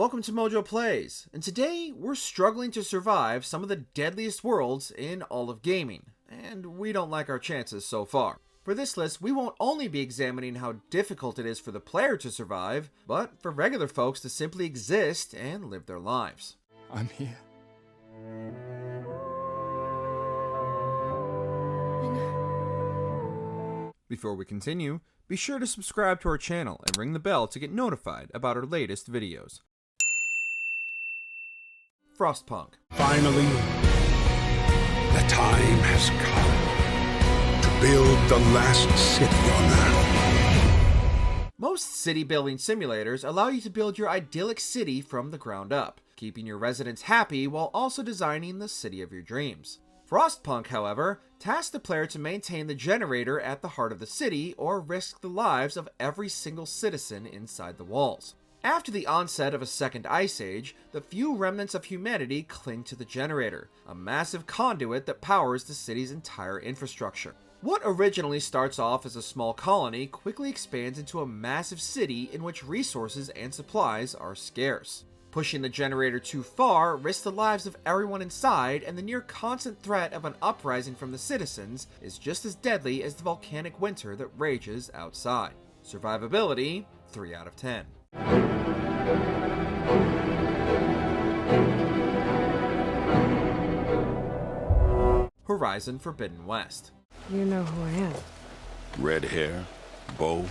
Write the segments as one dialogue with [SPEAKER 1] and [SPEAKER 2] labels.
[SPEAKER 1] welcome to MojoPlays, and today we're struggling to survive some of the deadliest worlds in all of gaming, and we don't like our chances so far. For this list, we won't only be examining how difficult it is for the player to survive, but for regular folks to simply exist and live their lives.
[SPEAKER 2] I'm here.
[SPEAKER 1] Before we continue, be sure to subscribe to our channel and ring the bell to get notified about our latest videos. Frostpunk.
[SPEAKER 3] Finally, the time has come to build the last city on Earth.
[SPEAKER 1] Most city building simulators allow you to build your idyllic city from the ground up, keeping your residents happy while also designing the city of your dreams. Frostpunk, however, tasks the player to maintain the generator at the heart of the city or risk the lives of every single citizen inside the walls. After the onset of a second ice age, the few remnants of humanity cling to the generator, a massive conduit that powers the city's entire infrastructure. What originally starts off as a small colony quickly expands into a massive city in which resources and supplies are scarce. Pushing the generator too far risks the lives of everyone inside, and the near constant threat of an uprising from the citizens is just as deadly as the volcanic winter that rages outside. Survivability, 3 out of 10. Horizon Forbidden West.
[SPEAKER 4] You know who I am.
[SPEAKER 3] Red hair, bow,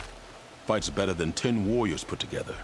[SPEAKER 3] fights better than 10 warriors put together.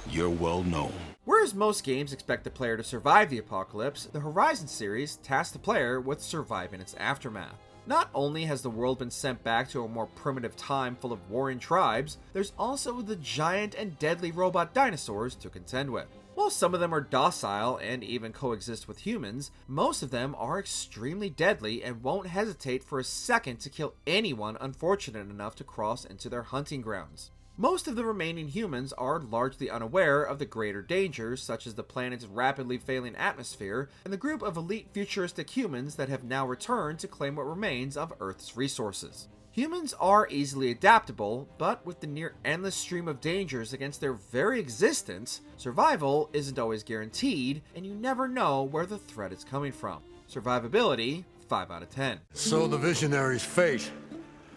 [SPEAKER 3] You're well known.
[SPEAKER 1] Whereas most games expect the player to survive the apocalypse, the Horizon series tasks the player with surviving its aftermath. Not only has the world been sent back to a more primitive time full of warring tribes, there's also the giant and deadly robot dinosaurs to contend with. While some of them are docile and even coexist with humans, most of them are extremely deadly and won't hesitate for a second to kill anyone unfortunate enough to cross into their hunting grounds. Most of the remaining humans are largely unaware of the greater dangers, such as the planet's rapidly failing atmosphere and the group of elite futuristic humans that have now returned to claim what remains of Earth's resources. Humans are easily adaptable, but with the near endless stream of dangers against their very existence, survival isn't always guaranteed, and you never know where the threat is coming from. Survivability, 5 out of 10.
[SPEAKER 5] So the visionary's fate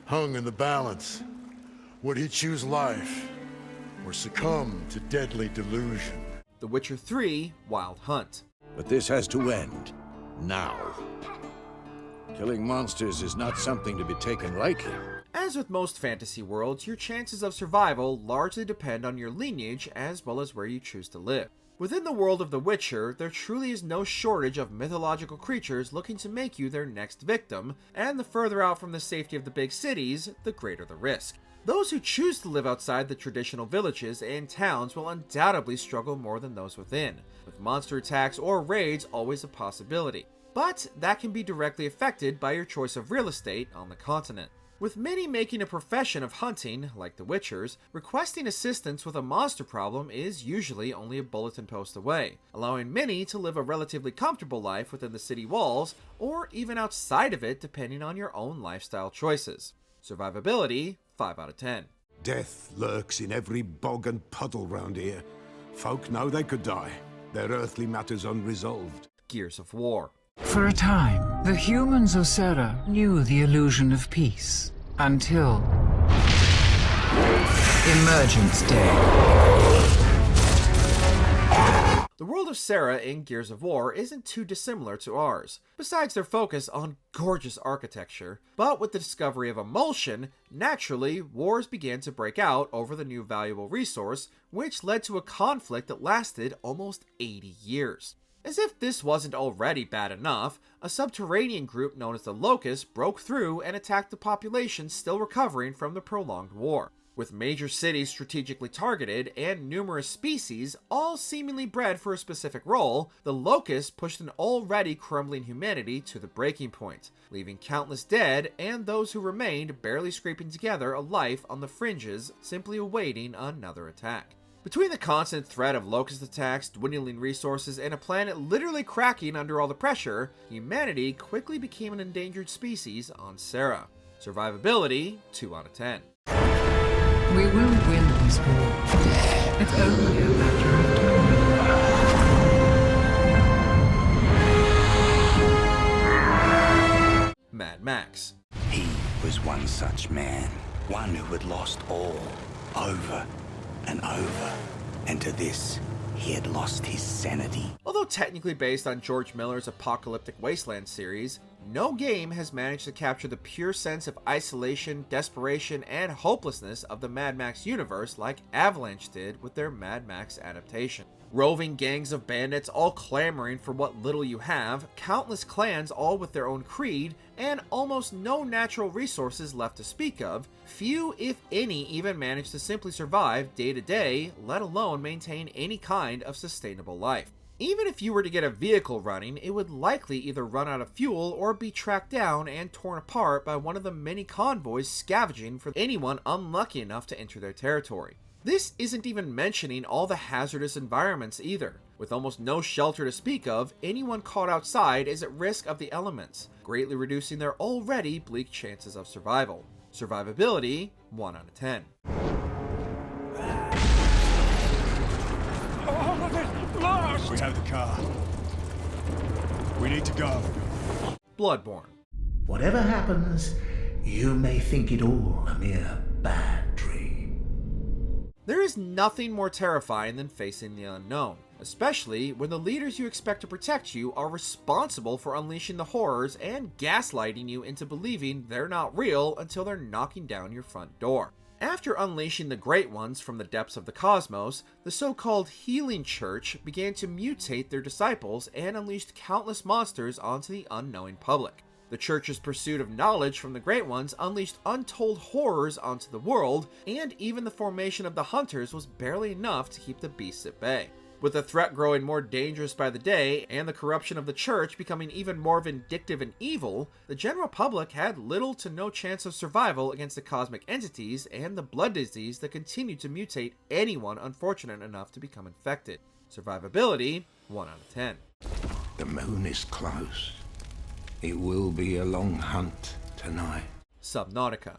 [SPEAKER 5] hung in the balance. Would he choose life, or succumb to deadly delusion?
[SPEAKER 1] The Witcher 3 Wild Hunt.
[SPEAKER 6] But this has to end. Now. Killing monsters is not something to be taken lightly.
[SPEAKER 1] As with most fantasy worlds, your chances of survival largely depend on your lineage as well as where you choose to live. Within the world of The Witcher, there truly is no shortage of mythological creatures looking to make you their next victim, and the further out from the safety of the big cities, the greater the risk. Those who choose to live outside the traditional villages and towns will undoubtedly struggle more than those within, with monster attacks or raids always a possibility. But that can be directly affected by your choice of real estate on the continent. With many making a profession of hunting, like the Witchers, requesting assistance with a monster problem is usually only a bulletin post away, allowing many to live a relatively comfortable life within the city walls, or even outside of it depending on your own lifestyle choices. Survivability, 5 out of 10.
[SPEAKER 7] Death lurks in every bog and puddle round here. Folk know they could die, their earthly matters unresolved.
[SPEAKER 1] Gears of War.
[SPEAKER 8] For a time, the humans of Serra knew the illusion of peace, until Emergence Day.
[SPEAKER 1] The world of Serra in Gears of War isn't too dissimilar to ours, besides their focus on gorgeous architecture. But with the discovery of emulsion, naturally, wars began to break out over the new valuable resource, which led to a conflict that lasted almost 80 years. As if this wasn't already bad enough, a subterranean group known as the Locusts broke through and attacked the population still recovering from the prolonged war. With major cities strategically targeted and numerous species all seemingly bred for a specific role, the Locusts pushed an already crumbling humanity to the breaking point, leaving countless dead and those who remained barely scraping together a life on the fringes, simply awaiting another attack. Between the constant threat of locust attacks, dwindling resources, and a planet literally cracking under all the pressure, humanity quickly became an endangered species on Serra. Survivability, 2 out of 10.
[SPEAKER 8] We will win this war. It's only a matter of time.
[SPEAKER 1] Max.
[SPEAKER 2] He was one such man, one who had lost all, over and over, and to this, he had lost his sanity.
[SPEAKER 1] Although technically based on George Miller's apocalyptic wastelands series, no game has managed to capture the pure sense of isolation, desperation, and hopelessness of the Mad Max universe like Avalanche did with their Mad Max adaptation. Roving gangs of bandits all clamoring for what little you have, countless clans all with their own creed, and almost no natural resources left to speak of, few, if any, even manage to simply survive day to day, let alone maintain any kind of sustainable life. Even if you were to get a vehicle running, it would likely either run out of fuel or be tracked down and torn apart by one of the many convoys scavenging for anyone unlucky enough to enter their territory. This isn't even mentioning all the hazardous environments either. With almost no shelter to speak of, anyone caught outside is at risk of the elements, greatly reducing their already bleak chances of survival. Survivability, 1 out of 10.
[SPEAKER 4] We have the car. We need to go.
[SPEAKER 1] Bloodborne.
[SPEAKER 9] Whatever happens, you may think it all a mere bad dream.
[SPEAKER 1] There is nothing more terrifying than facing the unknown, especially when the leaders you expect to protect you are responsible for unleashing the horrors and gaslighting you into believing they're not real until they're knocking down your front door. After unleashing the Great Ones from the depths of the cosmos, the so-called Healing Church began to mutate their disciples and unleashed countless monsters onto the unknowing public. The Church's pursuit of knowledge from the Great Ones unleashed untold horrors onto the world, and even the formation of the Hunters was barely enough to keep the beasts at bay. With the threat growing more dangerous by the day, and the corruption of the Church becoming even more vindictive and evil, the general public had little to no chance of survival against the cosmic entities and the blood disease that continued to mutate anyone unfortunate enough to become infected. Survivability, 1 out of 10.
[SPEAKER 2] The moon is close. It will be a long hunt tonight.
[SPEAKER 1] Subnautica.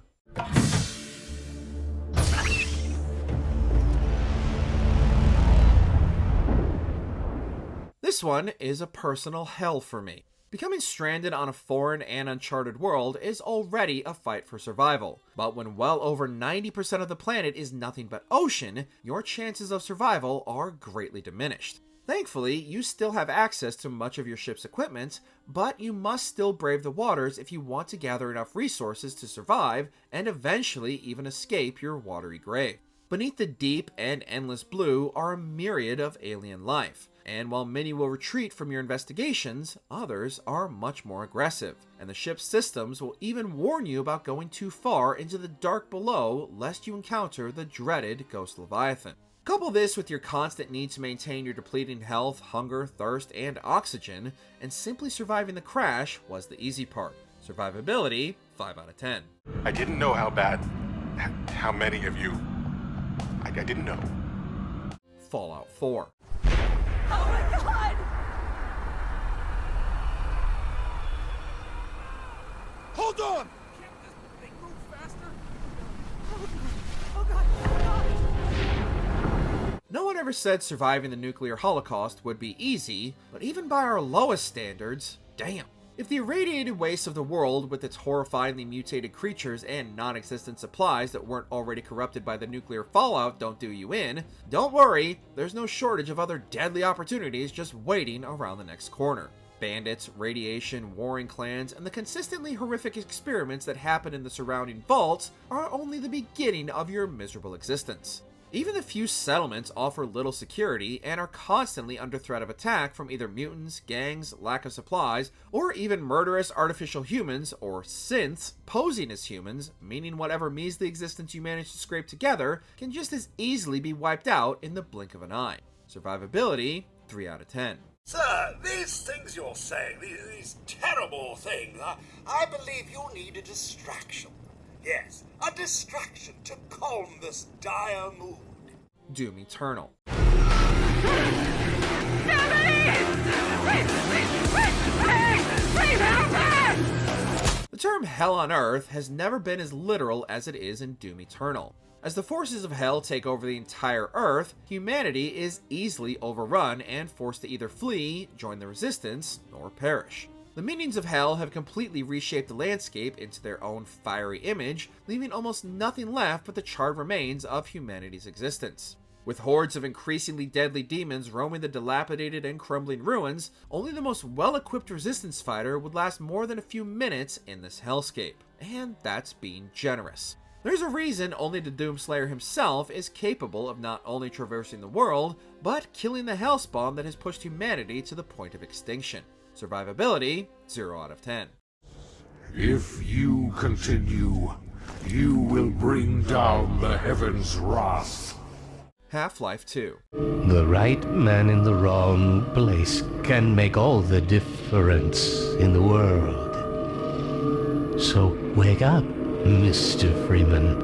[SPEAKER 1] This one is a personal hell for me. Becoming stranded on a foreign and uncharted world is already a fight for survival, but when well over 90% of the planet is nothing but ocean, your chances of survival are greatly diminished. Thankfully, you still have access to much of your ship's equipment, but you must still brave the waters if you want to gather enough resources to survive and eventually even escape your watery grave. Beneath the deep and endless blue are a myriad of alien life, and while many will retreat from your investigations, others are much more aggressive, and the ship's systems will even warn you about going too far into the dark below lest you encounter the dreaded Ghost Leviathan. Couple this with your constant need to maintain your depleting health, hunger, thirst, and oxygen, and simply surviving the crash was the easy part. Survivability, 5 out of 10.
[SPEAKER 10] I didn't know how many of you... I didn't know.
[SPEAKER 1] Fallout 4.
[SPEAKER 11] Oh my god!
[SPEAKER 4] Hold on!
[SPEAKER 11] Can't this thing move faster? Oh god! Oh god!
[SPEAKER 1] No one ever said surviving the nuclear holocaust would be easy, but even by our lowest standards, damn. If the irradiated wastes of the world with its horrifyingly mutated creatures and non-existent supplies that weren't already corrupted by the nuclear fallout don't do you in, don't worry, there's no shortage of other deadly opportunities just waiting around the next corner. Bandits, radiation, warring clans, and the consistently horrific experiments that happen in the surrounding vaults are only the beginning of your miserable existence. Even the few settlements offer little security and are constantly under threat of attack from either mutants, gangs, lack of supplies, or even murderous artificial humans, or synths, posing as humans, meaning whatever measly existence you manage to scrape together can just as easily be wiped out in the blink of an eye. Survivability, 3 out of 10.
[SPEAKER 12] Sir, these things you're saying, these terrible things, I believe you need a distraction. Yes, a distraction to calm this dire mood.
[SPEAKER 1] Doom Eternal. The term Hell on Earth has never been as literal as it is in Doom Eternal. As the forces of hell take over the entire Earth, humanity is easily overrun and forced to either flee, join the resistance, or perish. The minions of hell have completely reshaped the landscape into their own fiery image, leaving almost nothing left but the charred remains of humanity's existence. With hordes of increasingly deadly demons roaming the dilapidated and crumbling ruins, only the most well-equipped resistance fighter would last more than a few minutes in this hellscape. And that's being generous. There's a reason only the Doomslayer himself is capable of not only traversing the world, but killing the hellspawn that has pushed humanity to the point of extinction. Survivability, 0 out of 10.
[SPEAKER 13] If you continue, you will bring down the heavens' wrath.
[SPEAKER 1] Half-Life 2.
[SPEAKER 14] The right man in the wrong place can make all the difference in the world. So wake up, Mr. Freeman.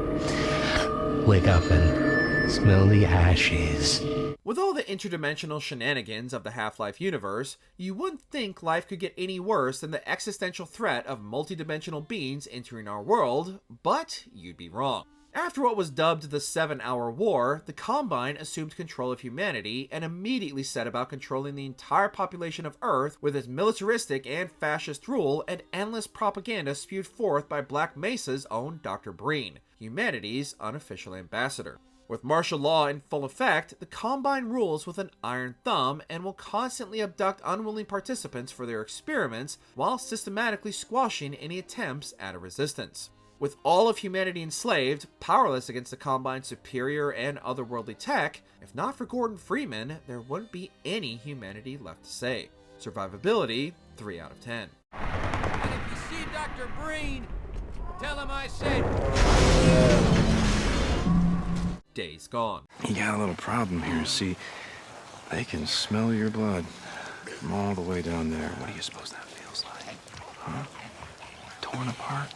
[SPEAKER 14] Wake up and smell the ashes.
[SPEAKER 1] With all the interdimensional shenanigans of the Half-Life universe, you wouldn't think life could get any worse than the existential threat of multidimensional beings entering our world, but you'd be wrong. After what was dubbed the 7-Hour War, the Combine assumed control of humanity and immediately set about controlling the entire population of Earth with its militaristic and fascist rule and endless propaganda spewed forth by Black Mesa's own Dr. Breen, humanity's unofficial ambassador. With martial law in full effect, the Combine rules with an iron thumb and will constantly abduct unwilling participants for their experiments while systematically squashing any attempts at a resistance. With all of humanity enslaved, powerless against the Combine's superior and otherworldly tech, if not for Gordon Freeman, there wouldn't be any humanity left to save. Survivability, 3 out of 10.
[SPEAKER 15] And if you see Dr. Breen, tell him I said...
[SPEAKER 1] Days Gone.
[SPEAKER 16] You got a little problem here. See, they can smell your blood from all the way down there. What do you suppose that feels like? Huh? Torn apart?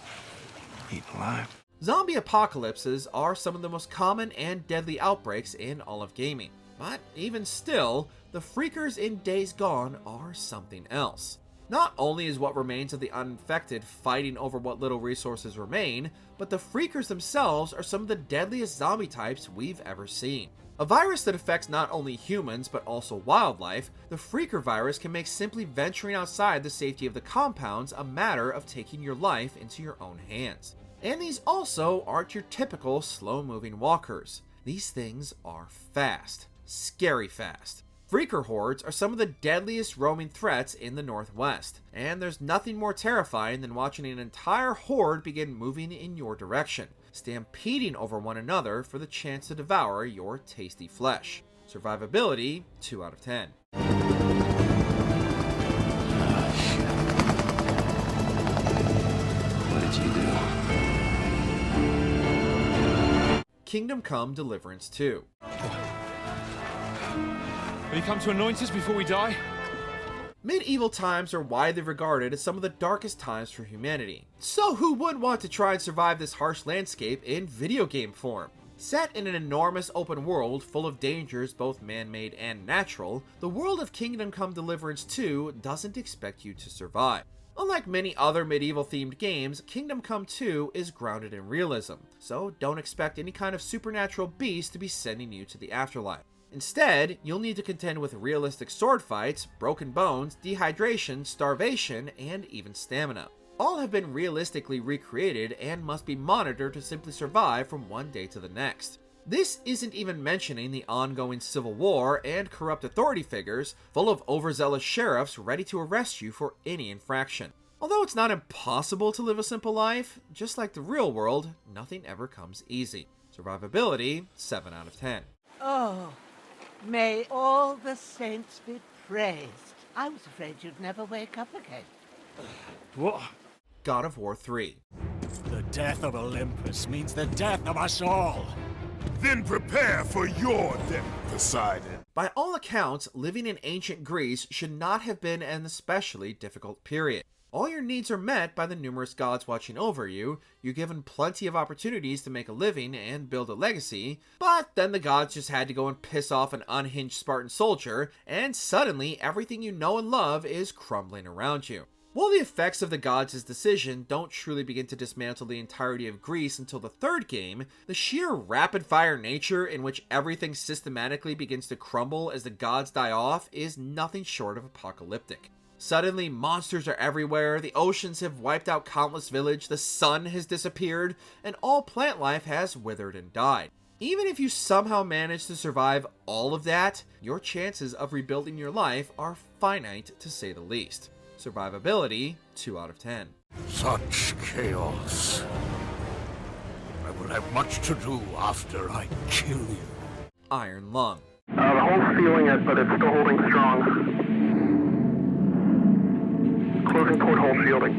[SPEAKER 16] Eaten alive?
[SPEAKER 1] Zombie apocalypses are some of the most common and deadly outbreaks in all of gaming. But even still, the freakers in Days Gone are something else. Not only is what remains of the uninfected fighting over what little resources remain, but the freakers themselves are some of the deadliest zombie types we've ever seen. A virus that affects not only humans but also wildlife, the freaker virus can make simply venturing outside the safety of the compounds a matter of taking your life into your own hands. And these also aren't your typical slow-moving walkers. These things are fast. Scary fast. Freaker hordes are some of the deadliest roaming threats in the Northwest, and there's nothing more terrifying than watching an entire horde begin moving in your direction, stampeding over one another for the chance to devour your tasty flesh. Survivability, 2 out of 10.
[SPEAKER 16] What did you do?
[SPEAKER 1] Kingdom Come Deliverance 2.
[SPEAKER 4] Will you come to anoint us before we die?
[SPEAKER 1] Medieval times are widely regarded as some of the darkest times for humanity. So who wouldn't want to try and survive this harsh landscape in video game form? Set in an enormous open world full of dangers both man-made and natural, the world of Kingdom Come Deliverance 2 doesn't expect you to survive. Unlike many other medieval-themed games, Kingdom Come 2 is grounded in realism, so don't expect any kind of supernatural beast to be sending you to the afterlife. Instead, you'll need to contend with realistic sword fights, broken bones, dehydration, starvation, and even stamina. All have been realistically recreated and must be monitored to simply survive from one day to the next. This isn't even mentioning the ongoing civil war and corrupt authority figures full of overzealous sheriffs ready to arrest you for any infraction. Although it's not impossible to live a simple life, just like the real world, nothing ever comes easy. Survivability, 7 out of 10.
[SPEAKER 17] Oh, may all the saints be praised. I was afraid you'd never wake up again.
[SPEAKER 4] What?
[SPEAKER 1] God of War 3.
[SPEAKER 4] The death of Olympus means the death of us all.
[SPEAKER 13] Then prepare for your death, Poseidon.
[SPEAKER 1] By all accounts, living in ancient Greece should not have been an especially difficult period. All your needs are met by the numerous gods watching over you, you're given plenty of opportunities to make a living and build a legacy, but then the gods just had to go and piss off an unhinged Spartan soldier, and suddenly everything you know and love is crumbling around you. While the effects of the gods' decision don't truly begin to dismantle the entirety of Greece until the third game, the sheer rapid-fire nature in which everything systematically begins to crumble as the gods die off is nothing short of apocalyptic. Suddenly, monsters are everywhere, the oceans have wiped out countless villages, the sun has disappeared, and all plant life has withered and died. Even if you somehow manage to survive all of that, your chances of rebuilding your life are finite to say the least. Survivability, 2 out of 10.
[SPEAKER 13] Such chaos. I will have much to do after I kill you.
[SPEAKER 1] Iron Lung.
[SPEAKER 18] The hull's feeling it, but it's still holding strong. Closing porthole shielding.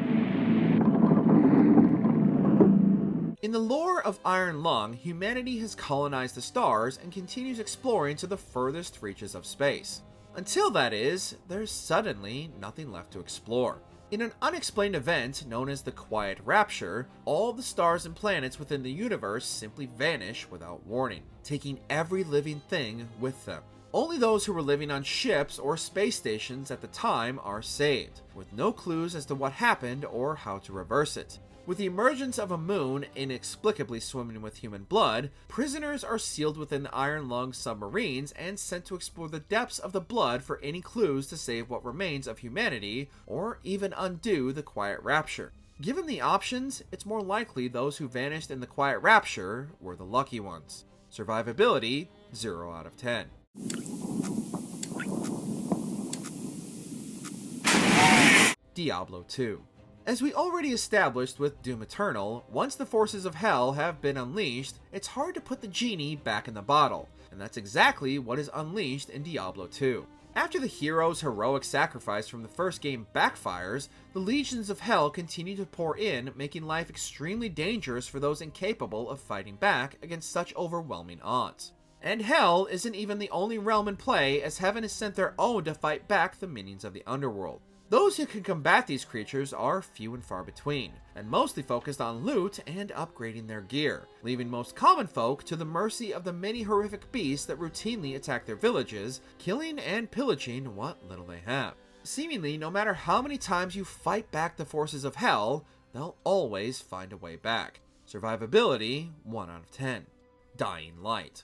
[SPEAKER 1] In the lore of Iron Lung, humanity has colonized the stars and continues exploring to the furthest reaches of space. Until that is, there's suddenly nothing left to explore. In an unexplained event known as the Quiet Rapture, all the stars and planets within the universe simply vanish without warning, taking every living thing with them. Only those who were living on ships or space stations at the time are saved, with no clues as to what happened or how to reverse it. With the emergence of a moon inexplicably swimming with human blood, prisoners are sealed within the Iron Lung submarines and sent to explore the depths of the blood for any clues to save what remains of humanity, or even undo the Quiet Rapture. Given the options, it's more likely those who vanished in the Quiet Rapture were the lucky ones. Survivability, 0 out of 10. Diablo II. As we already established with Doom Eternal, once the forces of hell have been unleashed, it's hard to put the genie back in the bottle, and that's exactly what is unleashed in Diablo II. After the hero's heroic sacrifice from the first game backfires, the legions of hell continue to pour in, making life extremely dangerous for those incapable of fighting back against such overwhelming odds. And hell isn't even the only realm in play, as heaven has sent their own to fight back the minions of the underworld. Those who can combat these creatures are few and far between, and mostly focused on loot and upgrading their gear, leaving most common folk to the mercy of the many horrific beasts that routinely attack their villages, killing and pillaging what little they have. Seemingly, no matter how many times you fight back the forces of hell, they'll always find a way back. Survivability, 1 out of 10. Dying Light.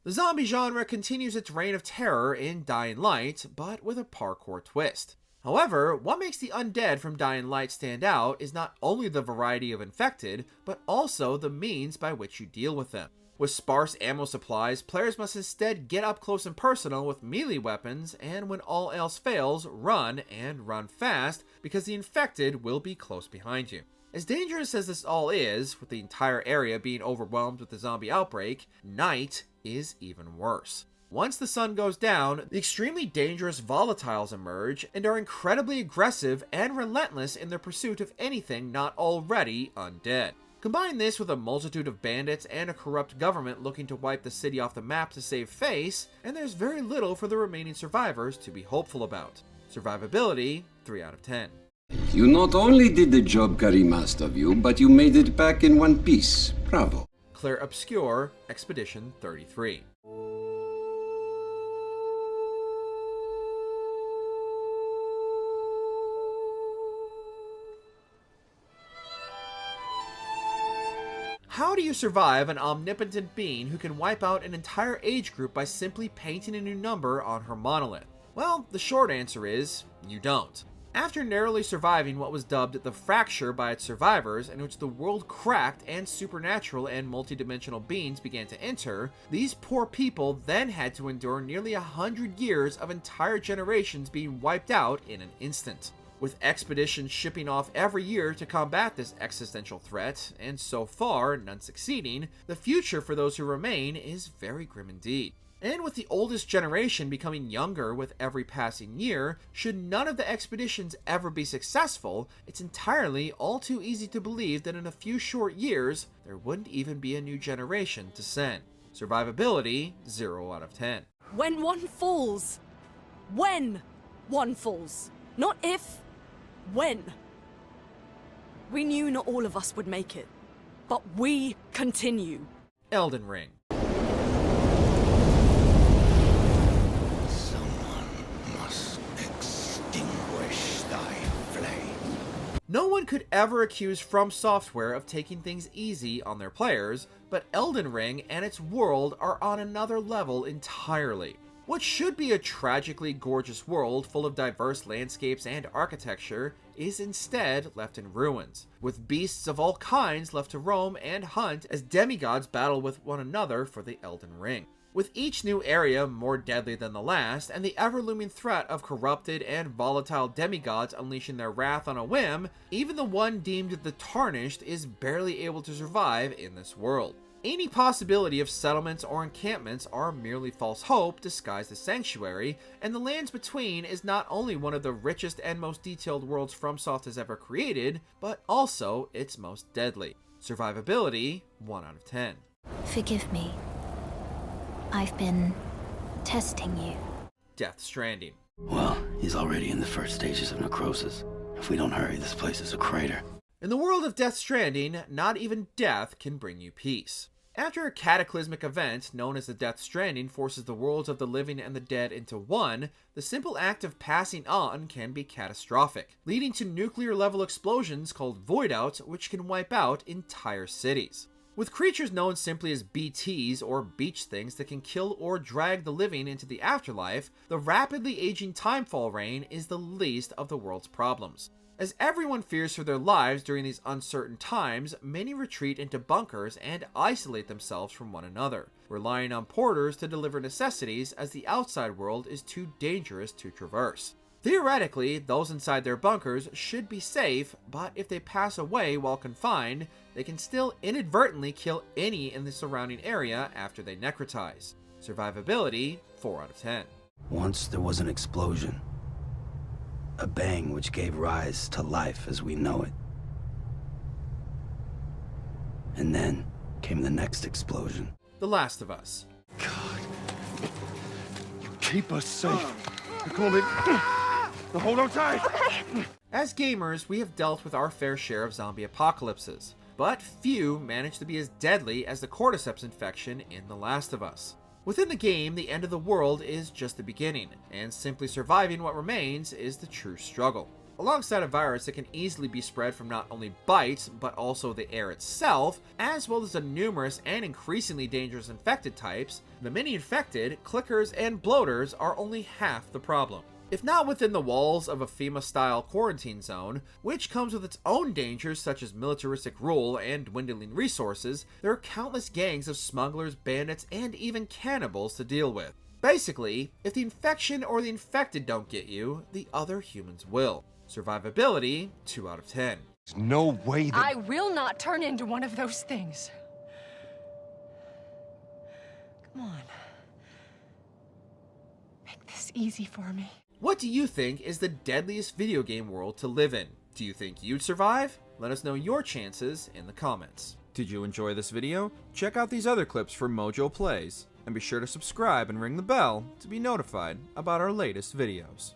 [SPEAKER 1] The zombie genre continues its reign of terror in Dying Light, but with a parkour twist. However, what makes the undead from Dying Light stand out is not only the variety of infected, but also the means by which you deal with them. With sparse ammo supplies, players must instead get up close and personal with melee weapons, and when all else fails, run, and run fast, because the infected will be close behind you. As dangerous as this all is, with the entire area being overwhelmed with the zombie outbreak, night is even worse. Once the sun goes down, the extremely dangerous volatiles emerge and are incredibly aggressive and relentless in their pursuit of anything not already undead. Combine this with a multitude of bandits and a corrupt government looking to wipe the city off the map to save face, and there's very little for the remaining survivors to be hopeful about. Survivability, 3 out of 10.
[SPEAKER 19] You not only did the job Karim asked of you, but you made it back in one piece. Bravo.
[SPEAKER 1] Claire Obscure, Expedition 33. How do you survive an omnipotent being who can wipe out an entire age group by simply painting a new number on her monolith? Well, the short answer is, you don't. After narrowly surviving what was dubbed the Fracture by its survivors, in which the world cracked and supernatural and multidimensional beings began to enter, these poor people then had to endure nearly 100 years of entire generations being wiped out in an instant. With expeditions shipping off every year to combat this existential threat, and so far none succeeding, the future for those who remain is very grim indeed. And with the oldest generation becoming younger with every passing year, should none of the expeditions ever be successful, it's entirely all too easy to believe that in a few short years, there wouldn't even be a new generation to send. Survivability, 0 out of 10.
[SPEAKER 20] When one falls. When one falls. Not if, when. We knew not all of us would make it, but we continue.
[SPEAKER 1] Elden Ring. No one could ever accuse From Software of taking things easy on their players, but Elden Ring and its world are on another level entirely. What should be a tragically gorgeous world full of diverse landscapes and architecture is instead left in ruins, with beasts of all kinds left to roam and hunt as demigods battle with one another for the Elden Ring. With each new area more deadly than the last, and the ever-looming threat of corrupted and volatile demigods unleashing their wrath on a whim, even the one deemed the Tarnished is barely able to survive in this world. Any possibility of settlements or encampments are merely false hope disguised as sanctuary, and the lands between is not only one of the richest and most detailed worlds FromSoft has ever created, but also its most deadly. Survivability, 1 out of 10.
[SPEAKER 21] Forgive me. I've been testing you.
[SPEAKER 1] Death Stranding.
[SPEAKER 2] Well, he's already in the first stages of necrosis. If we don't hurry, this place is a crater.
[SPEAKER 1] In the world of Death Stranding, not even death can bring you peace. After a cataclysmic event known as the Death Stranding forces the worlds of the living and the dead into one, the simple act of passing on can be catastrophic, leading to nuclear-level explosions called voidouts which can wipe out entire cities. With creatures known simply as BTs, or beach things, that can kill or drag the living into the afterlife, the rapidly aging timefall rain is the least of the world's problems. As everyone fears for their lives during these uncertain times, many retreat into bunkers and isolate themselves from one another, relying on porters to deliver necessities as the outside world is too dangerous to traverse. Theoretically, those inside their bunkers should be safe, but if they pass away while confined, they can still inadvertently kill any in the surrounding area after they necrotize. Survivability, 4 out of 10.
[SPEAKER 2] Once there was an explosion. A bang which gave rise to life as we know it. And then came the next explosion.
[SPEAKER 1] The Last of Us.
[SPEAKER 4] Keep us safe. I call it... Now hold on tight!
[SPEAKER 1] As gamers, we have dealt with our fair share of zombie apocalypses, but few manage to be as deadly as the cordyceps infection in The Last of Us. Within the game, the end of the world is just the beginning, and simply surviving what remains is the true struggle. Alongside a virus that can easily be spread from not only bites, but also the air itself, as well as the numerous and increasingly dangerous infected types, the many infected, clickers, and bloaters are only half the problem. If not within the walls of a FEMA-style quarantine zone, which comes with its own dangers such as militaristic rule and dwindling resources, there are countless gangs of smugglers, bandits, and even cannibals to deal with. Basically, if the infection or the infected don't get you, the other humans will. Survivability, 2 out of 10.
[SPEAKER 4] There's no way that...
[SPEAKER 22] I will not turn into one of those things. Come on. Make this easy for me.
[SPEAKER 1] What do you think is the deadliest video game world to live in? Do you think you'd survive? Let us know your chances in the comments. Did you enjoy this video? Check out these other clips from MojoPlays, and be sure to subscribe and ring the bell to be notified about our latest videos.